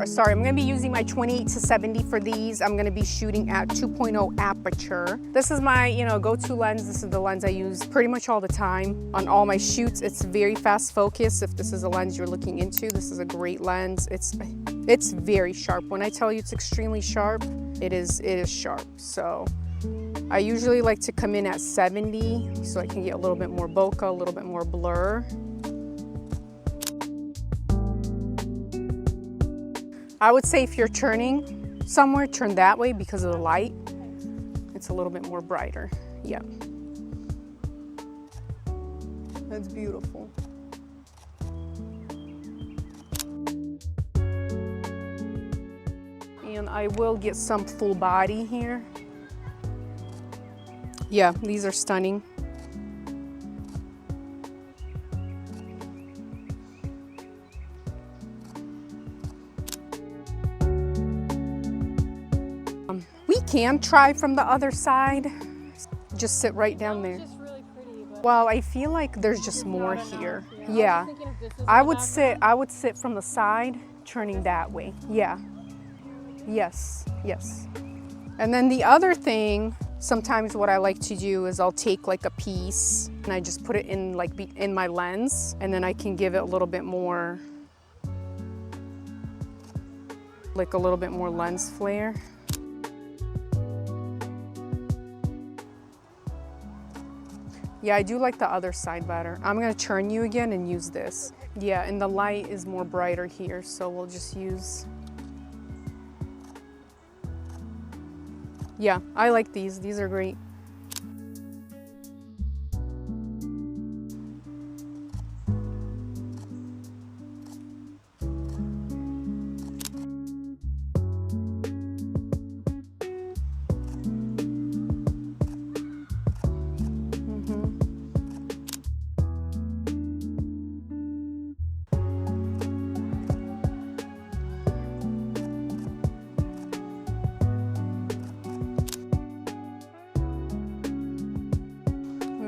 Sorry, I'm going to be using my 28-70 for these. I'm going to be shooting at 2.0 aperture. This is my, go-to lens. This is the lens I use pretty much all the time on all my shoots. It's very fast focus. If this is a lens you're looking into, this is a great lens. It's very sharp. When I tell you it's extremely sharp, it is sharp. So I usually like to come in at 70 so I can get a little bit more bokeh, a little bit more blur. I would say if you're turning somewhere, turn that way because of the light. It's a little bit more brighter. Yeah. That's beautiful. And I will get some full body here. Yeah, these are stunning. We can try from the other side. Just sit right down there. Really pretty, but well, I feel like there's just more here. Yeah. I would sit from the side, turning that way. Yeah. Yes. Yes. And then the other thing, sometimes what I like to do is I'll take like a piece and I just put it in in my lens, and then I can give it a little bit more, like a little bit more lens flare. Yeah, I do like the other side better. I'm gonna turn you again and use this. Yeah, and the light is more brighter here, so we'll just use. Yeah, I like these. These are great.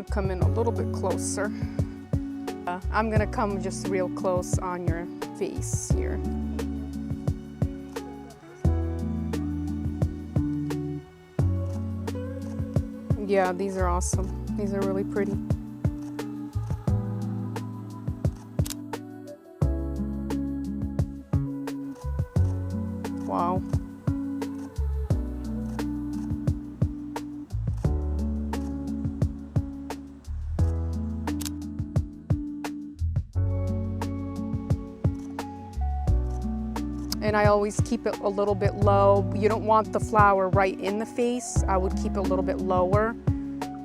Come in a little bit closer. I'm gonna come just real close on your face here. Yeah, these are awesome. These are really pretty. Wow. And I always keep it a little bit low. You don't want the flower right in the face. I would keep it a little bit lower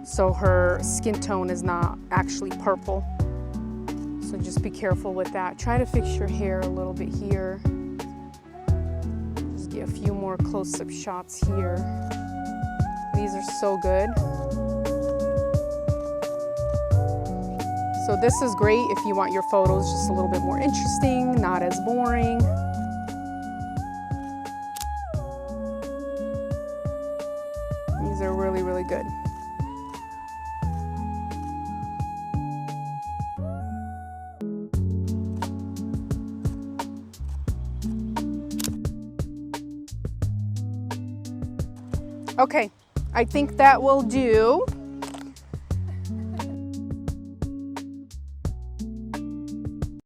so her skin tone is not actually purple. So just be careful with that. Try to fix your hair a little bit here. Just get a few more close-up shots here. These are so good. So this is great if you want your photos just a little bit more interesting, not as boring. These are really, really good. Okay, I think that will do.